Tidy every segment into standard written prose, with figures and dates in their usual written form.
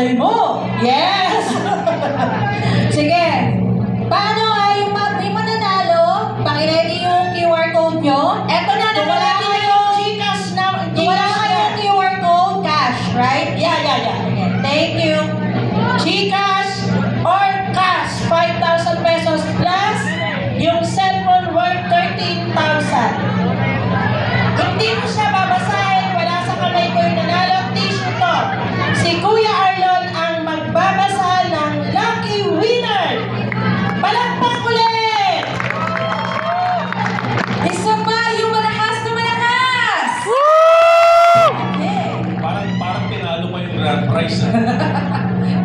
malay mo. Yes! Sige. Paano yung mga di mananalo? Pakiready yung QR code nyo. Eto na, nawala yung Gcash na. Wala kayong QR code, cash, right? Yeah. Okay. Thank you. Gcash or cash, 5,000 pesos plus yung cellphone worth 13,000. Hindi mo siya babasahin, wala sa kamay ko yung nanalo. Tissue to. Si Kuya Arlon ang magbabasa ng lucky winner. Palakpak ulit! Isa pa, yung malakas na malakas! Okay. Parang pinalo mo yung grand prize.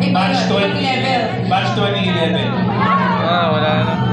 Batch Batch 2011. level. Batch 2011. Wala na.